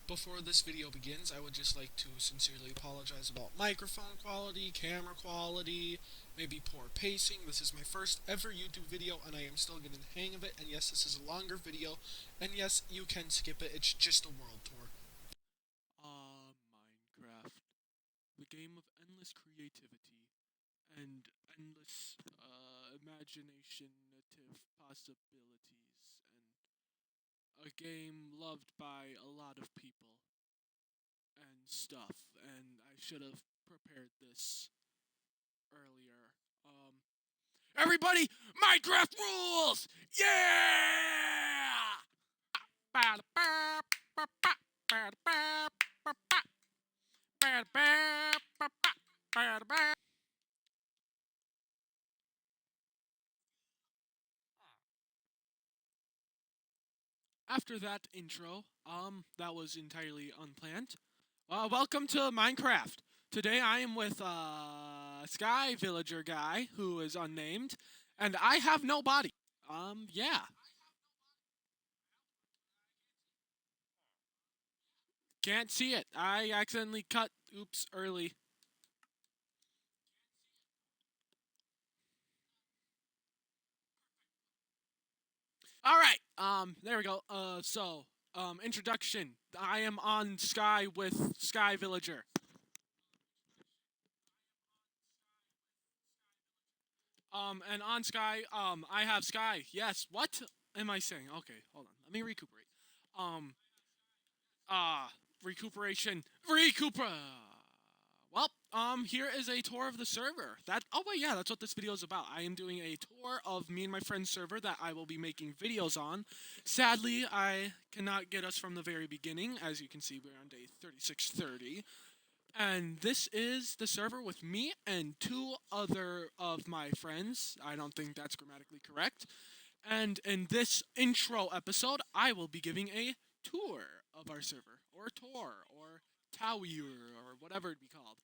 Before this video begins, I would just like to sincerely apologize about microphone quality, camera quality, maybe poor pacing. This is my first ever YouTube video and I am still getting the hang of it. And yes, this is a longer video. And yes, you can skip it. It's just a world tour. Minecraft. The game of endless creativity and endless imaginative possibilities. And a game loved by a lot of people and stuff, and I should have prepared this earlier. Everybody, Minecraft rules! Yeah! After that intro, that was entirely unplanned. Welcome to Minecraft. Today I am with Sky Villager guy who is unnamed, and I have no body. Yeah, can't see it. I accidentally cut. Oops, early. All right. There we go. Introduction. I am on Sky with Sky Villager. And on Sky, I have Sky. Yes. What am I saying? Okay, hold on. Let me recuperate. Um, recuperation. Here is a tour of the server. Oh wait, yeah, that's what this video is about. I am doing a tour of me and my friend's server that I will be making videos on. Sadly, I cannot get us from the very beginning. As you can see, we're on day 3630. And this is the server with me and two other of my friends. I don't think that's grammatically correct. And in this intro episode, I will be giving a tour of our server, or tour, or tower, or whatever it be called.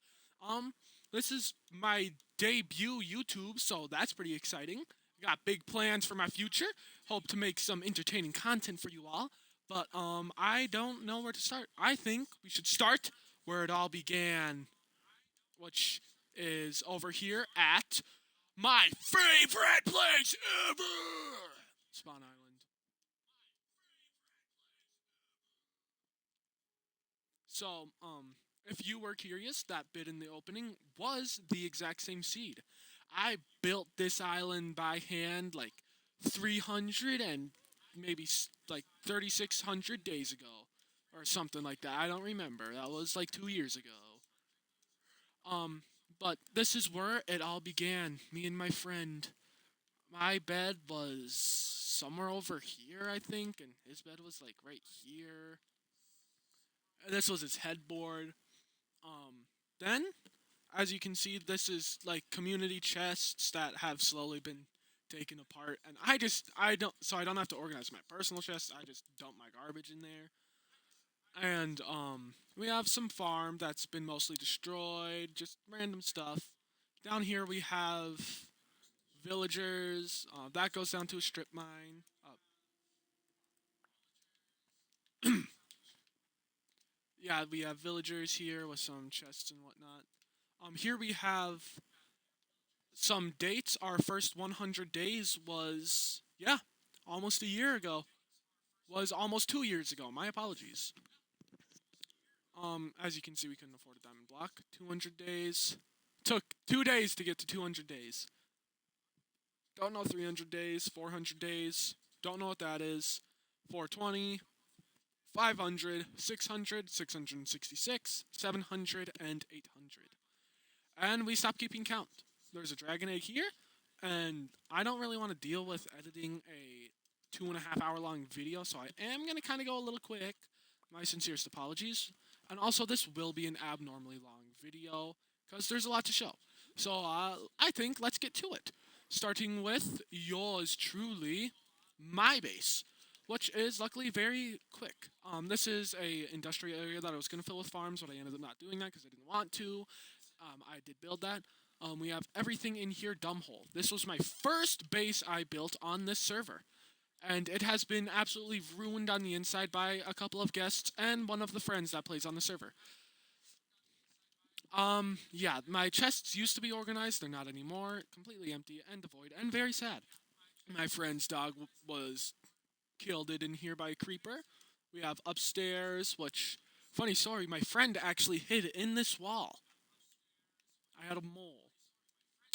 This is my debut YouTube, so that's pretty exciting. Got big plans for my future. Hope to make some entertaining content for you all. But I don't know where to start. I think we should start where it all began, which is over here at my favorite place ever, Spawn Island. So, if you were curious, that bit in the opening was the exact same seed. I built this island by hand like 300 and maybe like 3,600 days ago, or something like that. I don't remember. That was like 2 years ago. Um, but this is where it all began. Me and my friend. My bed was somewhere over here, I think, and his bed was like right here. This was his headboard. Then, as you can see, this is like community chests that have slowly been taken apart, and so I don't have to organize my personal chests. I just dump my garbage in there. And we have some farm that's been mostly destroyed, just random stuff. Down here we have villagers. That goes down to a strip mine. Yeah, we have villagers here with some chests and whatnot. Here we have some dates. Our first 100 days was, yeah, almost a year ago. Was almost 2 years ago. My apologies. As you can see, we couldn't afford a diamond block. 200 days. Took 2 days to get to 200 days. Don't know 300 days, 400 days. Don't know what that is. 420, 500, 600, 666, 700, and 800. And we stopped keeping count. There's a dragon egg here, and I don't really want to deal with editing a 2.5 hour long video, so I am going to kind of go a little quick. My sincerest apologies. And also, this will be an abnormally long video, because there's a lot to show. So I think let's get to it. Starting with yours truly, my base, which is luckily very quick. This is a industrial area that I was going to fill with farms, but I ended up not doing that because I didn't want to. I did build that. We have everything in here dumbhole. This was my first base I built on this server. and it has been absolutely ruined on the inside by a couple of guests and one of the friends that plays on the server. Yeah, my chests used to be organized, they're not anymore. Completely empty and devoid and very sad. My friend's dog was killed it in here by a creeper. We have upstairs, which, funny story, my friend actually hid in this wall. I had a mole.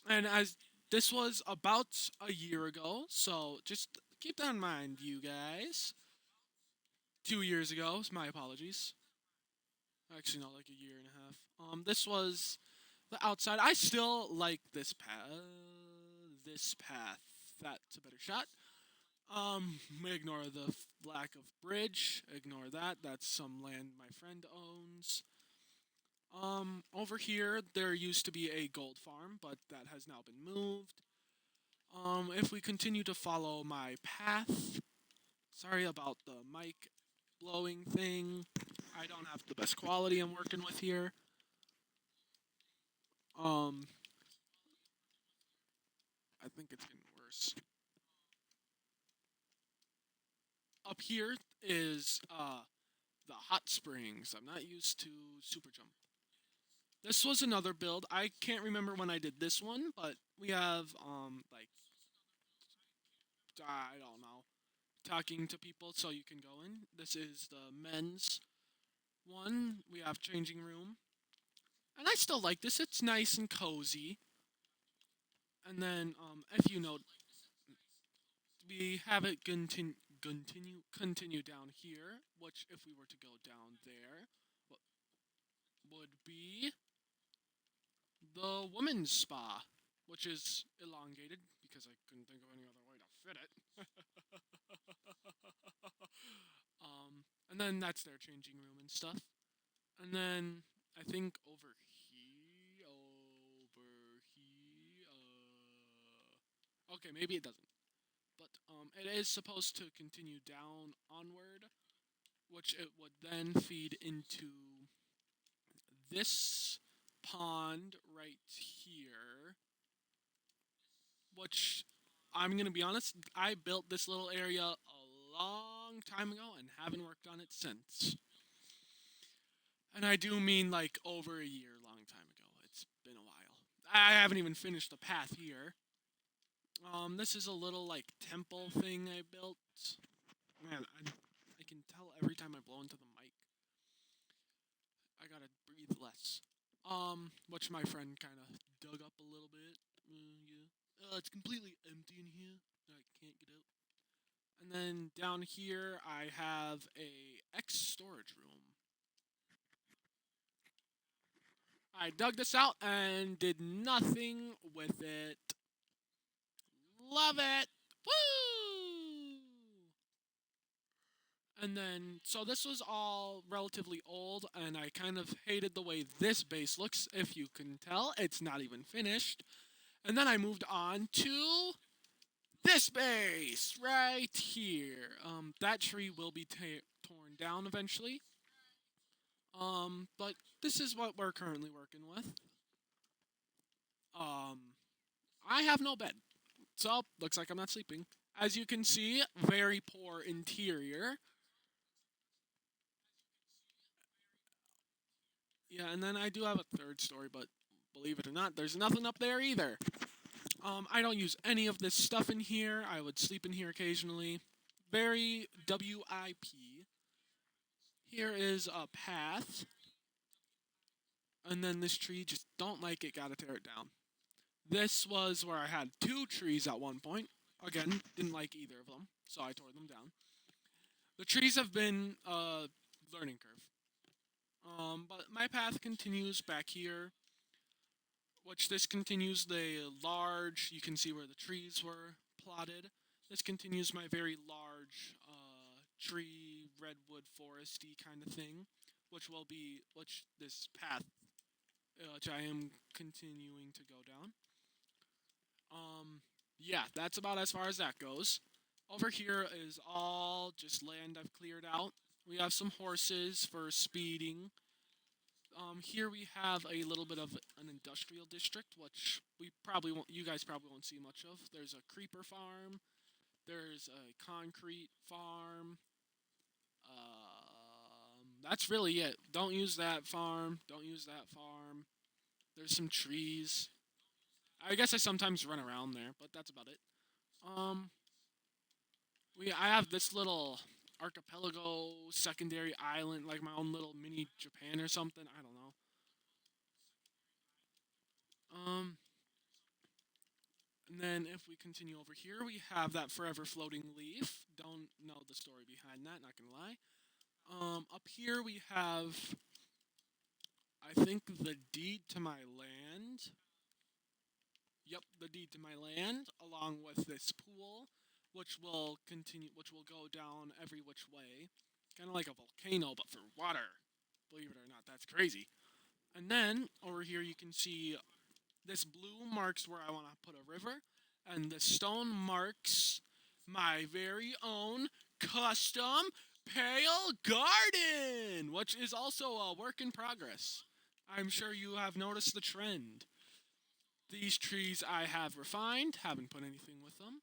And as this was about a year ago, so just keep that in mind, you guys. 2 years ago, my apologies. Actually, not like a year and a half. This was the outside. I still like this path. This path. That's a better shot. Ignore the lack of bridge. Ignore that. That's some land my friend owns. Over here there used to be a gold farm, but that has now been moved. If we continue to follow my path, sorry about the mic blowing thing. I don't have the best quality I'm working with here. Um, I think it's getting worse. Up here is the hot springs. I'm not used to super jump. This was another build. I can't remember when I did this one, but we have like I don't know, talking to people so you can go in. This is the men's one. We have changing room. And I still like this. It's nice and cozy. And then if you note, we have it continue down here, which if we were to go down there, what would be the women's spa, which is elongated because I couldn't think of any other way to fit it. And then that's their changing room and stuff. And then I think over here, okay, maybe it doesn't, but it is supposed to continue down onward, which it would then feed into this pond right here, which I'm gonna be honest, I built this little area a long time ago and haven't worked on it since. And I do mean like over a year, long time ago. It's been a while. I haven't even finished the path here. This is a little like temple thing I built. Man, I can tell every time I blow into the mic. I gotta breathe less. Which my friend kind of dug up a little bit. Yeah. It's completely empty in here. I can't get out. And then down here, I have a X storage room. I dug this out and did nothing with it. Love it! Woo! And then, so this was all relatively old, and I kind of hated the way this base looks. If you can tell, it's not even finished. And then I moved on to this base right here. That tree will be torn down eventually. But this is what we're currently working with. Um, I have no bed, so looks like I'm not sleeping. As you can see, very poor interior. Yeah, and then I do have a third story, but believe it or not, there's nothing up there either. I don't use any of this stuff in here. I would sleep in here occasionally. Very WIP. Here is a path. And then this tree, just don't like it, gotta tear it down. This was where I had two trees at one point. Again, didn't like either of them, so I tore them down. The trees have been a learning curve. But my path continues back here, which this continues the large, you can see where the trees were plotted. This continues my very large tree, redwood, foresty kind of thing, which this path, which I am continuing to go down. Yeah, that's about as far as that goes. Over here is all just land I've cleared out. We have some horses for speeding. Here we have a little bit of an industrial district, which we probably won't, you guys probably won't see much of. There's a creeper farm. There's a concrete farm. That's really it. Don't use that farm. Don't use that farm. There's some trees. I guess I sometimes run around there, but that's about it. Um, I have this little archipelago secondary island, like my own little mini Japan or something. I don't know. Um, and then if we continue over here, we have that forever floating leaf. Don't know the story behind that. Not gonna lie. Up here we have, I think, the deed to my land. Yep, the deed to my land, along with this pool, which will go down every which way, kind of like a volcano, but for water. Believe it or not, that's crazy. And then over here, you can see this blue marks where I want to put a river, and the stone marks my very own custom pale garden, which is also a work in progress. I'm sure you have noticed the trend. These trees I have refined, haven't put anything with them.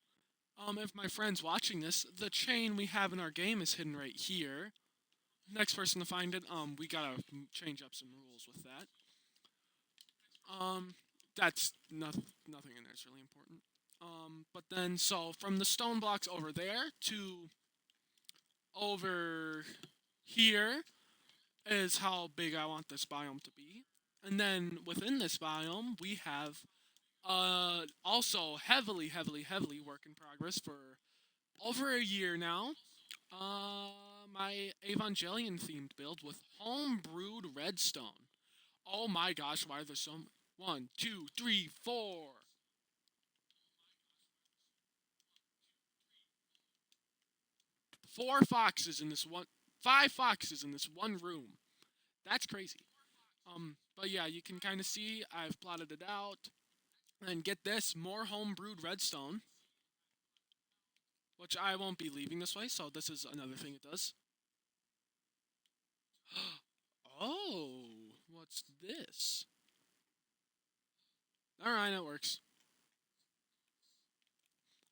If my friend's watching this, the chain we have in our game is hidden right here. Next person to find it, we gotta change up some rules with that. Um, that's nothing in there is really important. But then, so from the stone blocks over there to over here is how big I want this biome to be. And then within this biome, we have also heavily work in progress for over a year now. My Evangelion themed build with home brewed redstone. Oh my gosh, why are there so many? One, two, three, four. Four foxes in this one. Five foxes in this one room. That's crazy. But yeah, you can kind of see I've plotted it out. And get this, more home brewed redstone, which I won't be leaving this way. So this is another thing it does. Oh, what's this? All right, it works.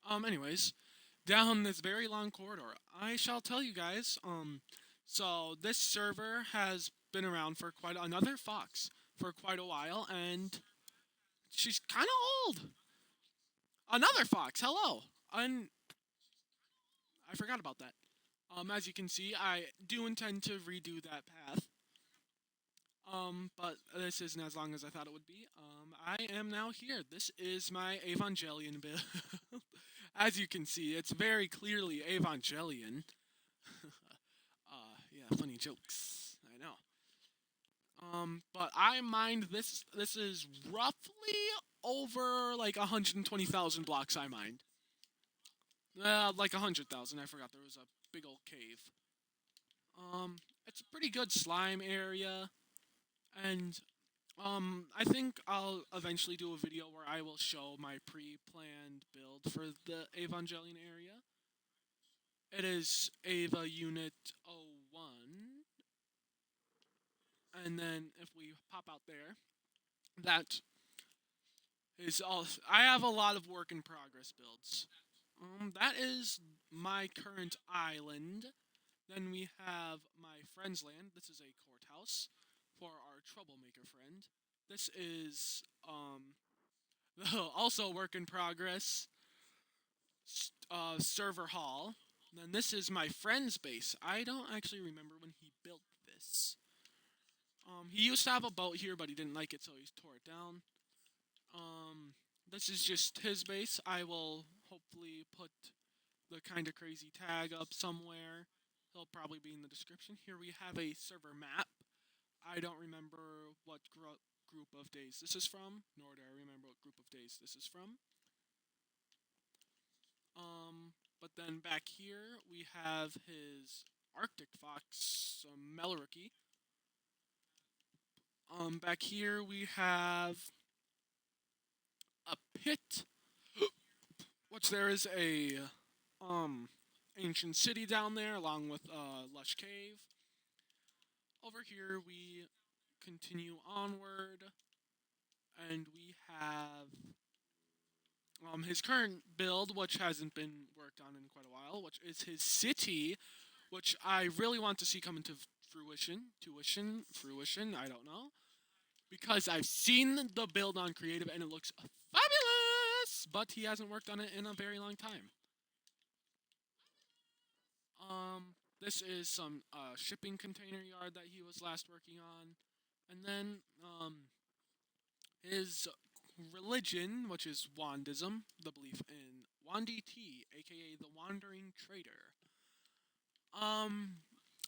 Anyways, down this very long corridor, I shall tell you guys. So this server has been around for quite another fox for quite a while, and she's kind of old. Another fox. Hello. And I forgot about that. As you can see, I do intend to redo that path. But this isn't as long as I thought it would be. I am now here. This is my Evangelion build. As you can see, it's very clearly Evangelion. Yeah, funny jokes. I know. But I mined this. This is roughly over like 120,000 blocks. I mined. Like 100,000. I forgot there was a big old cave. It's a pretty good slime area, and I think I'll eventually do a video where I will show my pre-planned build for the Evangelion area. It is Ava Unit 01, and then if we pop out there, that is all. I have a lot of work in progress builds. That is my current island. Then we have my friend's land. This is a courthouse for our troublemaker friend. This is also work in progress server hall. And then this is my friend's base. I don't actually remember when he built this. He used to have a boat here, but he didn't like it, so he tore it down. This is just his base. I will hopefully put the kind of crazy tag up somewhere. He'll probably be in the description. Here we have a server map. I don't remember what group of days this is from, nor do I remember what group of days this is from. But then back here we have his Arctic Fox, Melrookie. Back here we have a pit, which there is a ancient city down there, along with a lush cave. Over here we continue onward, and we have His current build, which hasn't been worked on in quite a while, which is his city, which I really want to see come into fruition. I don't know, because I've seen the build on creative and it looks fabulous, but he hasn't worked on it in a very long time. This is some shipping container yard that he was last working on, and then his religion, which is Wandism, the belief in Wandi T, aka the Wandering Trader. Um,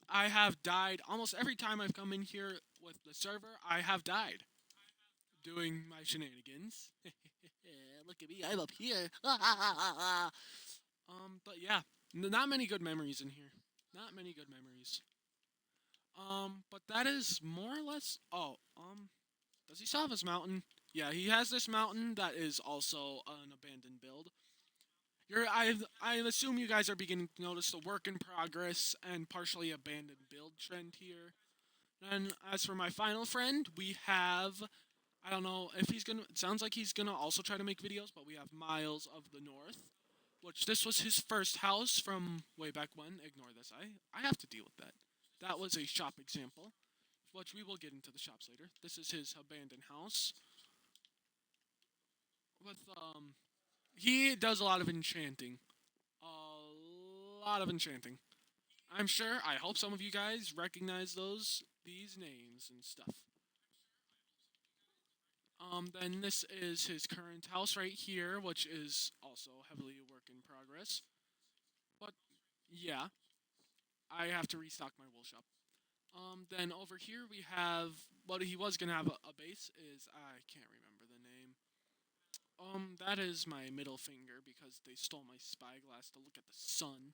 I have died almost every time I've come in here with the server. I have died doing my shenanigans. Look at me, I'm up here. But yeah, not many good memories in here. Not many good memories. But that is more or less. Oh, does he still have his mountain? Yeah, he has this mountain that is also an abandoned build. I assume you guys are beginning to notice the work in progress and partially abandoned build trend here. And as for my final friend, we have. I don't know if he's gonna. It sounds like he's gonna also try to make videos, but we have Miles of the North, which this was his first house from way back when. Ignore this. I have to deal with that. That was a shop example, which we will get into the shops later. This is his abandoned house with he does a lot of enchanting. A lot of enchanting. I'm sure. I hope some of you guys recognize these names and stuff. Then this is his current house right here, which is also heavily a work in progress. But yeah, I have to restock my wool shop. Then over here we have what he was gonna have a base is I can't remember the name. That is my middle finger because they stole my spyglass to look at the sun.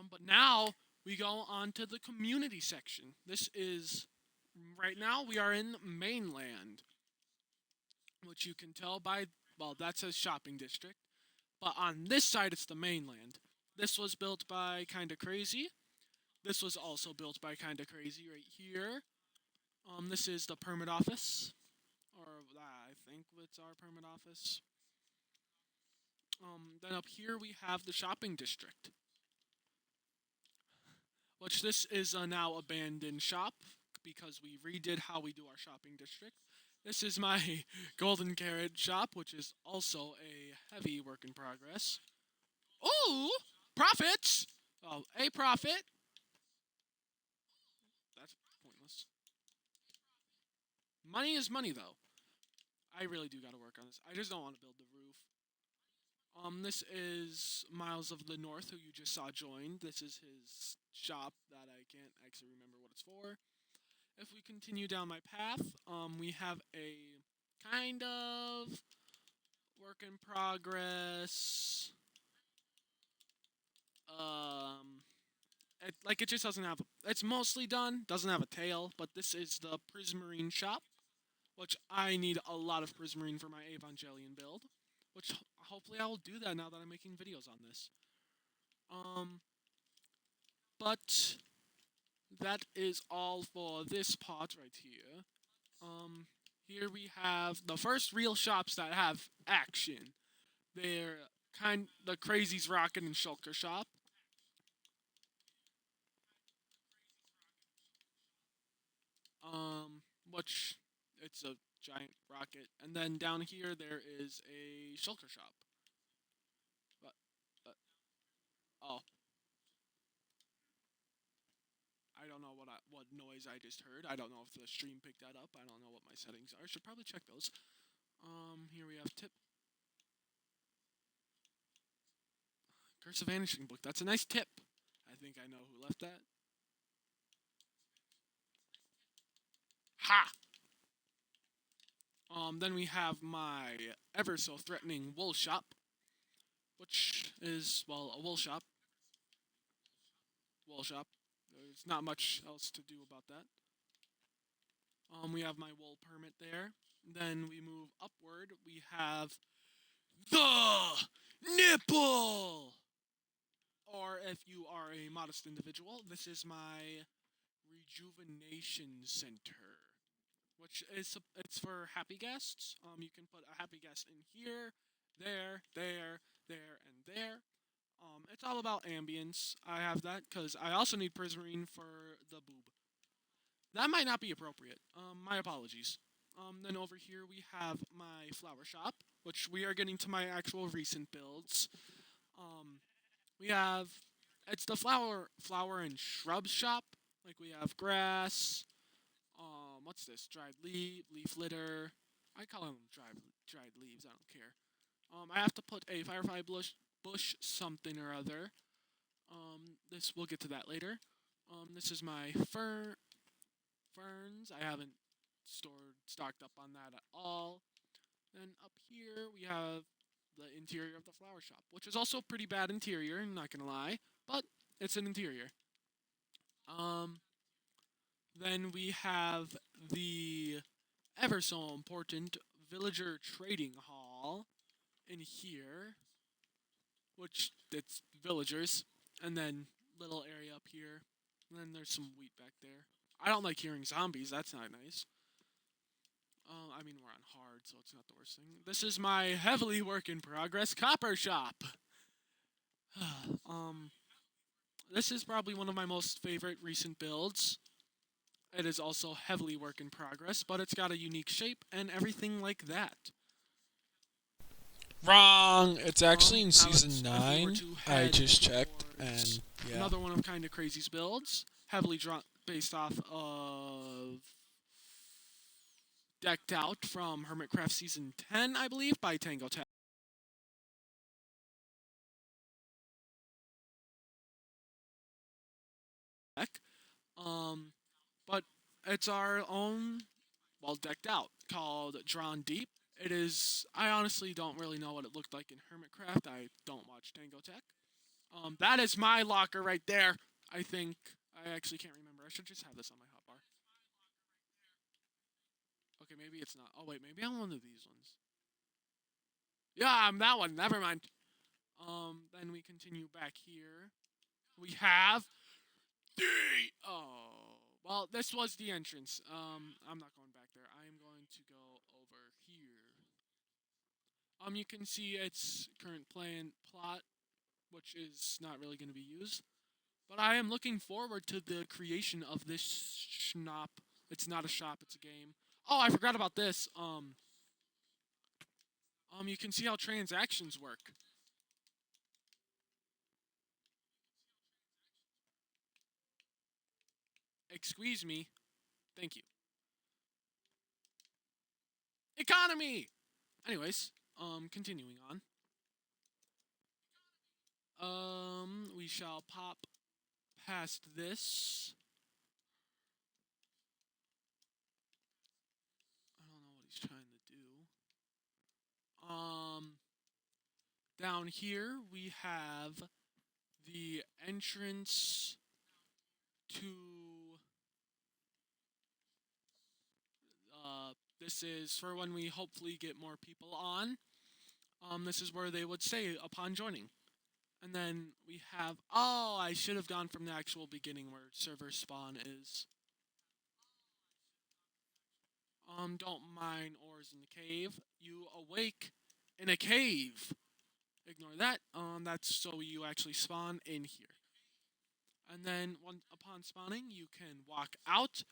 But now we go on to the community section. This is right now we are in mainland, which you can tell by well, that's a shopping district. But on this side, it's the mainland. This was built by Kinda Crazy. This was also built by Kinda Crazy right here. This is the permit office, or I think it's our permit office. Then up here we have the shopping district, which this is a now abandoned shop because we redid how we do our shopping district. This is my golden carrot shop, which is also a heavy work in progress. Ooh, profits! Oh, a profit. That's pointless. Money is money, though. I really do gotta work on this. I just don't want to build the roof. This is Miles of the North, who you just saw join. This is his shop that I can't actually remember what it's for. If we continue down my path, we have a kind of work in progress. Um, it just doesn't have. It's mostly done. Doesn't have a tail, but this is the Prismarine shop, which I need a lot of Prismarine for my Evangelion build. Which hopefully I will do that now that I'm making videos on this. Um, but that is all for this part right here. Um, Here we have the first real shops that have action. They're the Crazy's Rocket and Shulker shop. Which it's a giant rocket, and then down here there is a Shulker shop. But oh, I don't know what noise I just heard. I don't know if the stream picked that up. I don't know what my settings are. I should probably check those. Here we have tip. Curse of Vanishing Book. That's a nice tip. I think I know who left that. Ha! Then we have my ever so threatening wool shop, which is well a wool shop. Wool shop. There's not much else to do about that. We have my wool permit there. Then we move upward. We have the nipple. Or if you are a modest individual, this is my rejuvenation center, which is it's for happy guests. You can put a happy guest in here, there, there, there, and there. It's all about ambience. I have that because I also need prismarine for the boob. That might not be appropriate. My apologies. Then over here we have my flower shop, which we are getting to my actual recent builds. Um, we have it's the flower and shrub shop. Like we have grass. What's this? Dried leaf litter. I call them dried leaves. I don't care. I have to put a firefly bush something or other. This we'll get to that later. This is my ferns. I haven't stocked up on that at all. Then up here we have the interior of the flower shop, which is also pretty bad interior. I'm not gonna lie, but it's an interior. Um, then we have the ever so important villager trading hall in here, which it's villagers, and then little area up here, and then there's some wheat back there. I don't like hearing zombies. That's not nice. I mean, we're on hard, so it's not the worst thing. This is my heavily work in progress copper shop. um, this is probably one of my most favorite recent builds. It is also heavily work in progress, but it's got a unique shape and everything like that. Wrong. It's actually in Now season if we were 9. to I head just checked, towards and yeah. another one of Kinda Crazy's builds, heavily based off of Decked Out from Hermitcraft Season 10, I believe, by Tango Tech. Um, but it's our own, well, decked out, called Drawn Deep. It is, I honestly don't really know what it looked like in Hermitcraft. I don't watch Tango Tech. That is my locker right there. I think, I actually can't remember. I should just have this on my hotbar. Okay, maybe it's not. Oh, wait, maybe I'm one of these ones. Yeah, I'm that one. Never mind. Then we continue back here. We have the well, this was the entrance. I'm not going back there. I am going to go over here. You can see its current plan plot, which is not really going to be used. But I am looking forward to the creation of this shop. It's not a shop; it's a game. Oh, I forgot about this. You can see how transactions work. Excuse me. Thank you. Economy. Anyways, continuing on. We shall pop past this. I don't know what he's trying to do. Down here we have the entrance to. This is for when we hopefully get more people on. This is where they would stay upon joining. And then we have. Oh, I should have gone from the actual beginning where server spawn is. Don't mine ores in the cave. You awake in a cave. Ignore that. That's so you actually spawn in here. And then upon spawning, you can walk out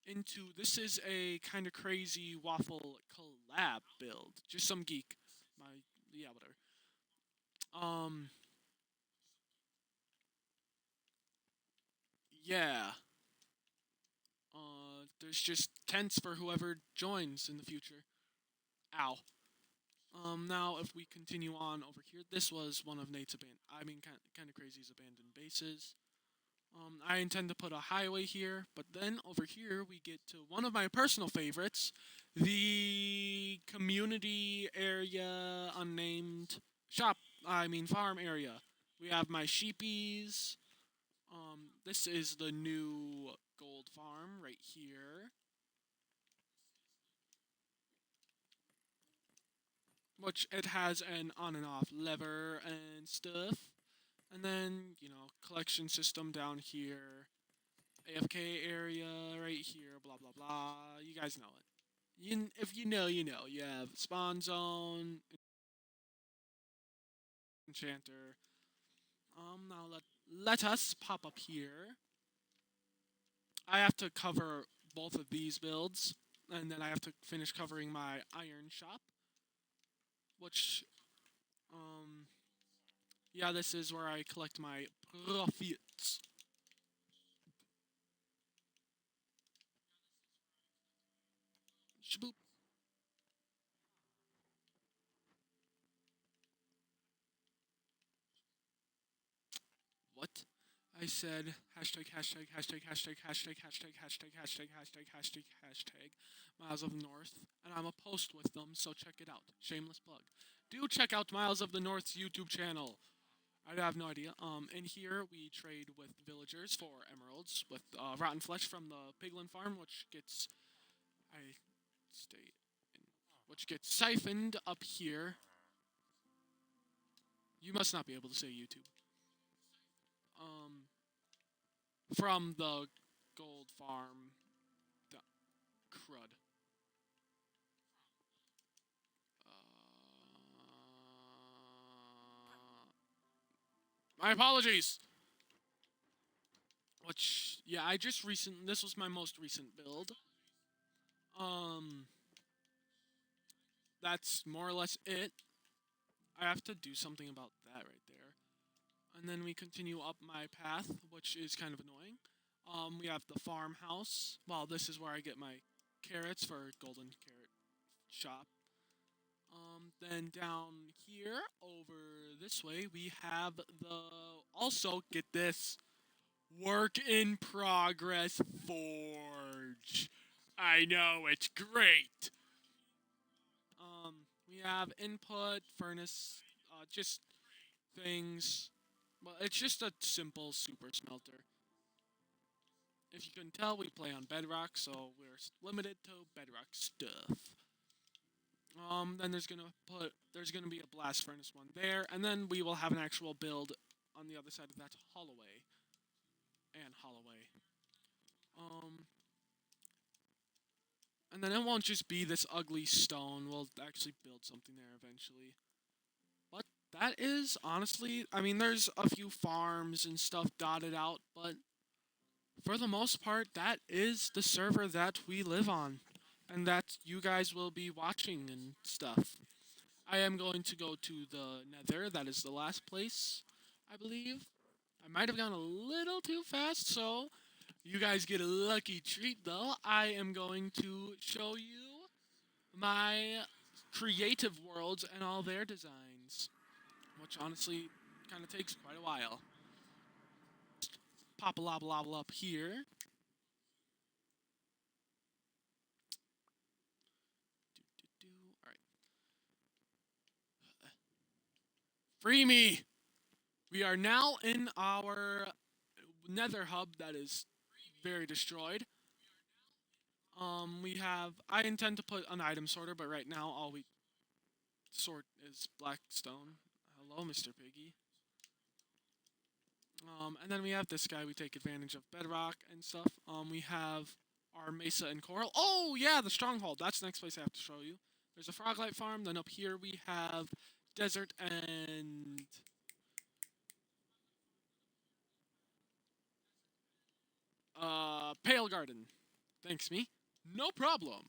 into. This is a kind of crazy waffle collab build. Just some geek. My yeah, whatever. Um, yeah. There's just tents for whoever joins in the future. Ow. Now if we continue on over here, this was one of Nate's kind of crazy's abandoned bases. I intend to put a highway here, but then over here we get to one of my personal favorites, the community area unnamed shop, farm area. We have my sheepies. This is the new gold farm right here, which it has an on and off lever and stuff. And then, collection system down here, AFK area right here, blah blah blah. You guys know it. If you know, you know. You have spawn zone, enchanter. Now let us pop up here. I have to cover both of these builds, and then I have to finish covering my iron shop, which um yeah, this is where I collect my profits. Shaboop. What? I said hashtag hashtag hashtag hashtag hashtag hashtag hashtag hashtag hashtag hashtag hashtag Miles of the North, and I'm a post with them, so check it out. Shameless plug. Do check out Miles of the North's YouTube channel. I have no idea. In here we trade with villagers for emeralds with rotten flesh from the piglin farm, which gets I stay in, which gets siphoned up here. You must not be able to say YouTube. Um, from the gold farm. The crud. My apologies. Which yeah, I just recent. This was my most recent build. Um, that's more or less it. I have to do something about that right there. And then we continue up my path, which is kind of annoying. We have the farmhouse. Well, this is where I get my carrots for golden carrot shop. Then down here, over this way, we have the also get this work in progress forge. I know it's great. We have input furnace, just things. Well, it's just a simple super smelter. If you can tell, we play on bedrock, so we're limited to bedrock stuff. Then there's gonna be a blast furnace one there, and then we will have an actual build on the other side of that holloway and holloway. Um, and then it won't just be this ugly stone. We'll actually build something there eventually. But that is honestly, I mean, there's a few farms and stuff dotted out, but for the most part, that is the server that we live on, and that you guys will be watching and stuff. I am going to go to the Nether. That is the last place, I believe. I might have gone a little too fast, so you guys get a lucky treat, though. I am going to show you my creative worlds and all their designs, which honestly kind of takes quite a while. Pop a lobble lobble up here. All right, free me. We are now in our Nether hub that is very destroyed. We have. I intend to put an item sorter, but right now all we sort is blackstone. Hello, Mr. Piggy. And then we have this guy. We take advantage of bedrock and stuff. We have our mesa and coral. Oh yeah, the stronghold. That's the next place I have to show you. There's a froglight farm. Then up here we have desert and pale garden. Thanks me. No problem.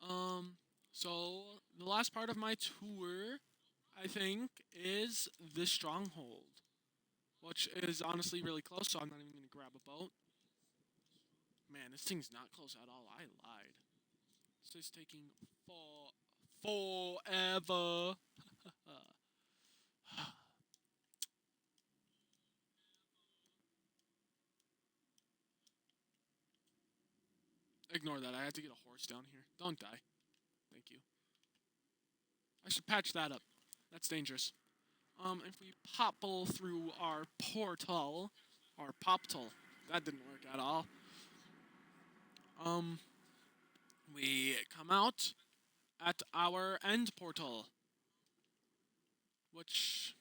Um, so the last part of my tour, I think, is the stronghold, which is honestly really close. So I'm not even gonna grab a boat. Man, this thing's not close at all. I lied. This is taking forever. Ignore that. I had to get a horse down here. Don't die. Thank you. I should patch that up. That's dangerous. If we popple through our poptle, that didn't work at all. Um, we come out at our end portal, which,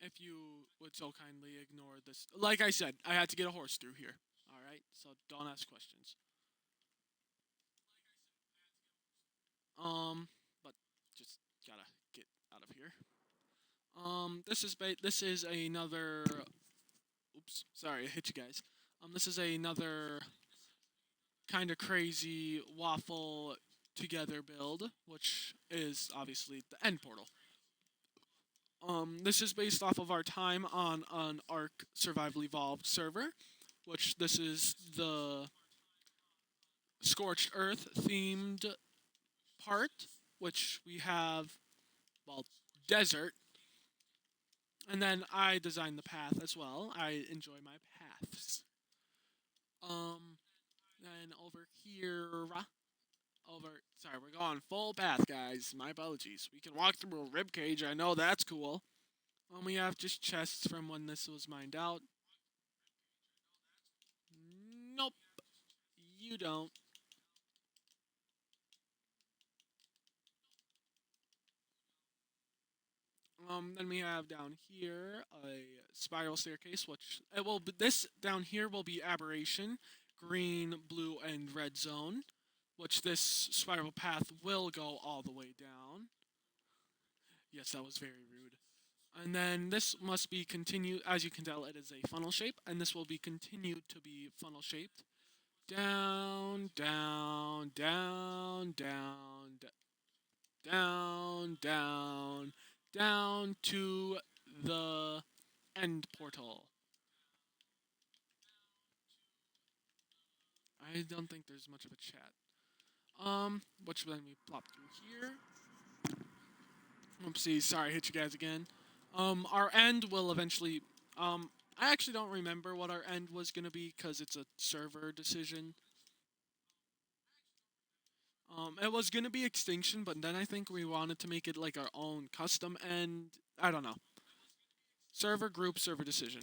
if you would so kindly ignore this, like I said, I had to get a horse through here. All right, so don't ask questions. But just gotta get out of here. This is another. Oops, sorry, I hit you guys. This is another kind of crazy waffle together build, which is obviously the end portal. This is based off of our time on an Ark Survival Evolved server, which this is the Scorched Earth themed part, which we have, well, desert. And then I designed the path as well. I enjoy my paths. Then over here, sorry, we're going full path, guys. My apologies. We can walk through a rib cage. I know that's cool. We have just chests from when this was mined out. Nope, you don't. Then we have down here a spiral staircase, which it will. This down here will be aberration, green, blue, and red zone, which this spiral path will go all the way down. Yes, that was very rude. And then this must be continued. As you can tell, it is a funnel shape, and this will be continued to be funnel shaped. Down, down, down, down, down, down, down to the end portal. I don't think there's much of a chat. Which then we plop through here. Oopsie, sorry, I hit you guys again. Our end will eventually. I actually don't remember what our end was gonna be because it's a server decision. It was gonna be extinction, but then I think we wanted to make it like our own custom end. I don't know. Server group, server decision.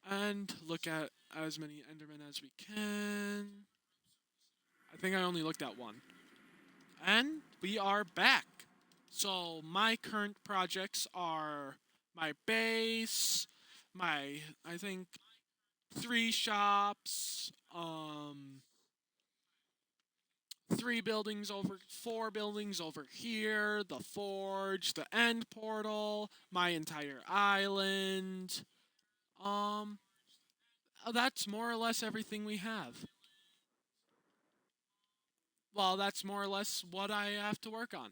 And look at as many Endermen as we can. I think I only looked at one. And we are back. So my current projects are my base, my I think three shops, three buildings over, four buildings over here, the forge, the end portal, my entire island. Um, that's more or less everything we have. Well, that's more or less what I have to work on.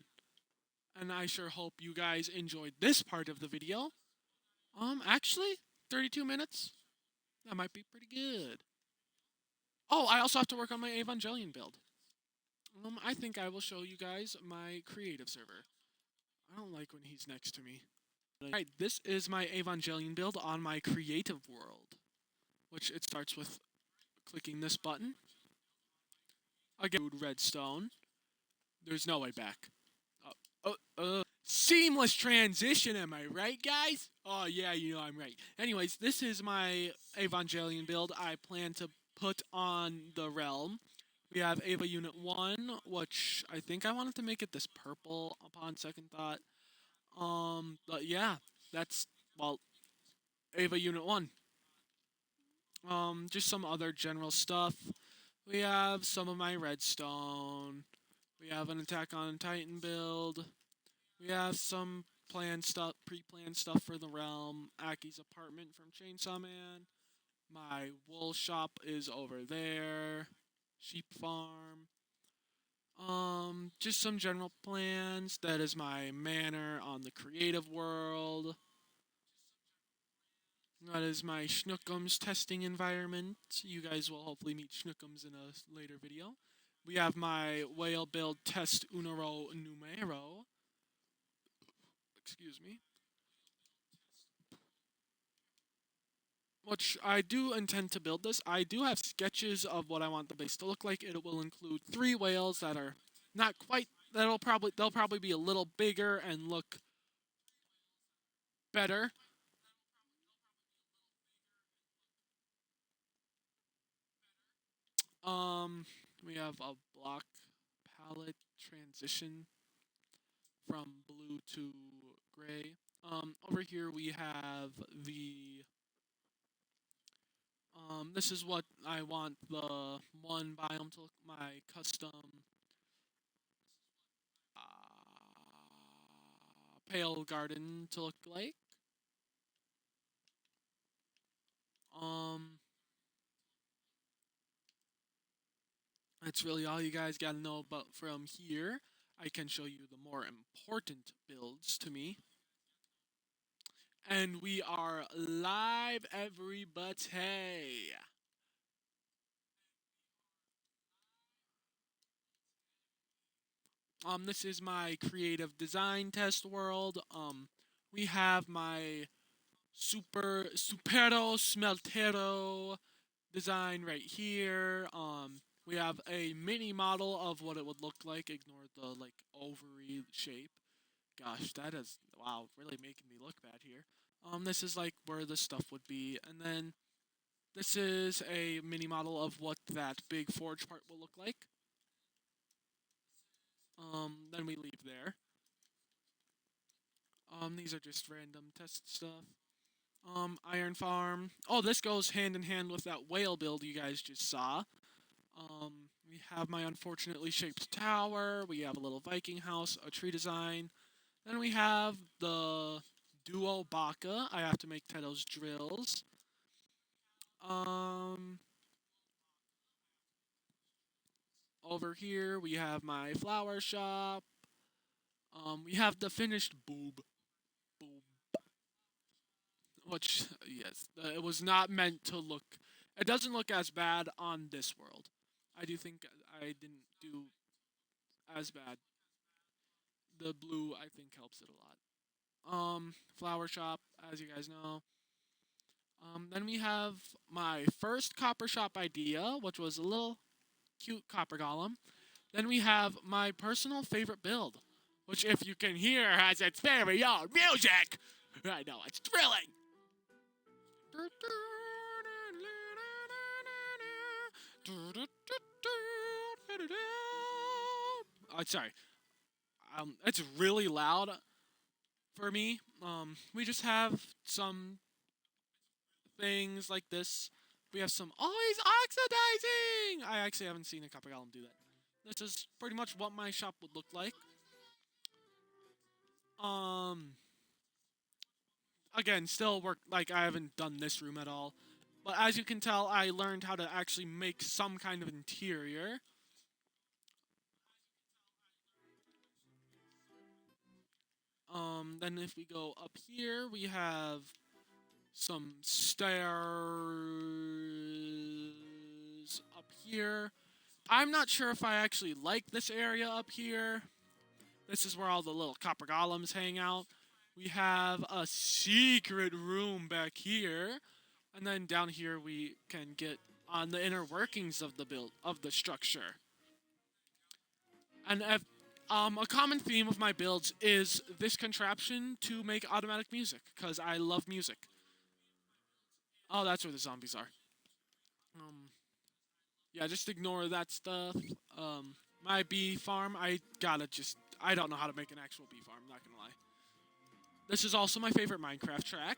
And I sure hope you guys enjoyed this part of the video. Actually, 32 minutes? That might be pretty good. Oh, I also have to work on my Evangelion build. I think I will show you guys my creative server. I don't like when he's next to me. Alright, this is my Evangelion build on my creative world, which it starts with clicking this button. Again, redstone. There's no way back. Seamless transition, am I right, guys? Oh, yeah, you know I'm right. Anyways, this is my Evangelion build I plan to put on the realm. We have Ava Unit 1, which I think I wanted to make it this purple upon second thought. But yeah, that's, well, Ava Unit 1. Just some other general stuff. We have some of my redstone. We have an Attack on Titan build. We have some planned stuff, pre-planned stuff for the realm. Aki's apartment from Chainsaw Man. My wool shop is over there. Sheep farm. Just some general plans. That is my manor on the creative world. That is my Schnookums testing environment. You guys will hopefully meet Schnookums in a later video. We have my whale build test unero numero. Excuse me. Which I do intend to build this. I do have sketches of what I want the base to look like. It will include three whales that are not quite. They'll probably be a little bigger and look better. We have a block palette transition from blue to gray. Over here we have the. This is what I want the one biome to look. My custom pale garden to look like. Um, that's really all you guys gotta know about from here. I can show you the more important builds to me. And we are live, everybody. This is my creative design test world. We have my supero smeltero design right here. We have a mini model of what it would look like. Ignore the like ovary shape. Gosh, that is wow, really making me look bad here. This is like where the stuff would be, and then this is a mini model of what that big forge part will look like. Then we leave there. These are just random test stuff. Iron farm. Oh, this goes hand in hand with that whale build you guys just saw. We have my unfortunately shaped tower. We have a little Viking house, a tree design. Then we have the duo Baka. I have to make Teto's drills. Um, Over here we have my flower shop. We have the finished boob, which yes, it was not meant to look. It doesn't look as bad on this world. I do think I didn't do as bad. The blue I think helps it a lot. Flower shop, as you guys know. Then we have my first copper shop idea, which was a little cute copper golem. Then we have my personal favorite build, which, if you can hear, has its very own music. I know, it's thrilling. Sorry. It's really loud for me. We just have some things like this. We have some. Oh, he's oxidizing! I actually haven't seen a copper golem do that. This is pretty much what my shop would look like. Um, Again, still work like I haven't done this room at all. But as you can tell, I learned how to actually make some kind of interior. Then if we go up here, we have some stairs up here. I'm not sure if I actually like this area up here. This is where all the little copper golems hang out. We have a secret room back here. And then down here we can get on the inner workings of the build of the structure. And if, a common theme of my builds is this contraption to make automatic music because I love music. Oh, that's where the zombies are. Um, yeah, just ignore that stuff. My bee farm, I don't know how to make an actual bee farm. Not gonna lie. This is also my favorite Minecraft track.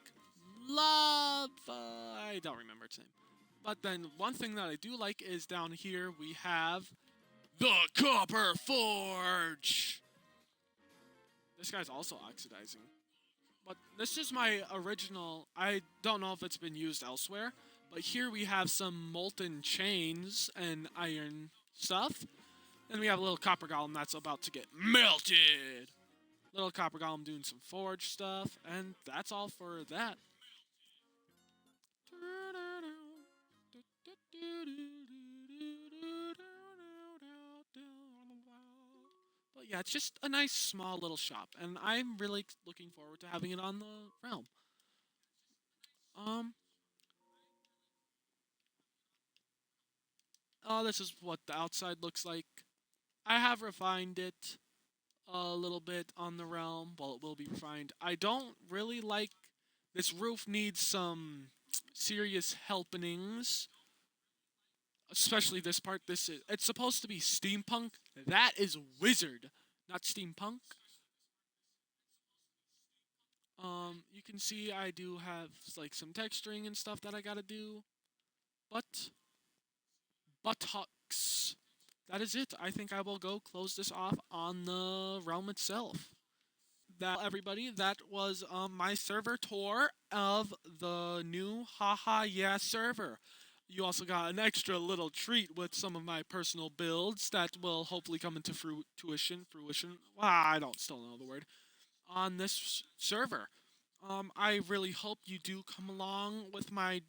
Love. I don't remember its name. But then one thing that I do like is down here we have the Copper Forge. This guy's also oxidizing. But this is my original. I don't know if it's been used elsewhere. But here we have some molten chains and iron stuff. Then we have a little copper golem that's about to get melted. Little copper golem doing some forge stuff. And that's all for that. But yeah, it's just a nice small little shop, and I'm really looking forward to having it on the realm. Um, this is what the outside looks like. I have refined it a little bit on the realm. Well, it will be refined. I don't really like this roof. Needs some serious helpenings, especially this part. It's supposed to be steampunk. That is wizard, not steampunk. You can see I do have like some texturing and stuff that I gotta do, but buttocks. That is it. I think I will go close this off on the realm itself. everybody, that was my server tour of the new Haha Yeah server. You also got an extra little treat with some of my personal builds that will hopefully come into fruition. Well, I don't still know the word on this server. I really hope you do come along with my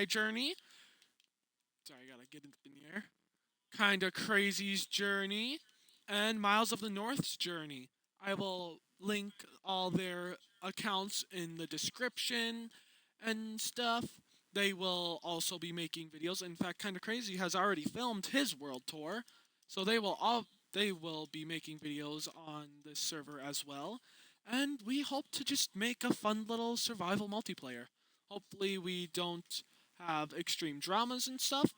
journey. Sorry, I gotta get it in the air. Kinda Crazy's journey and Miles of the North's journey. I will link all their accounts in the description and stuff. They will also be making videos. In fact, Kinda Crazy has already filmed his world tour, so they will be making videos on this server as well. And we hope to just make a fun little survival multiplayer. Hopefully, we don't have extreme dramas and stuff.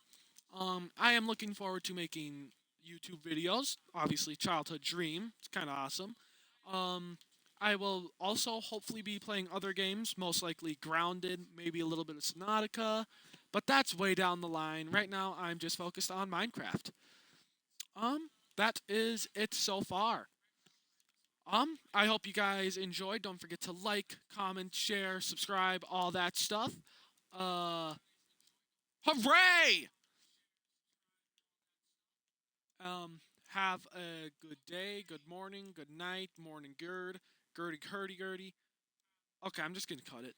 I am looking forward to making YouTube videos. Obviously, childhood dream. It's kind of awesome. Um, I will also hopefully be playing other games, most likely Grounded, maybe a little bit of Subnautica, but that's way down the line. Right now, I'm just focused on Minecraft. That is it so far. I hope you guys enjoyed. Don't forget to like, comment, share, subscribe, all that stuff. Uh, Hooray! Have a good day, good morning, good night, morning gird, girdy curdy gurdy. Okay, I'm just gonna cut it.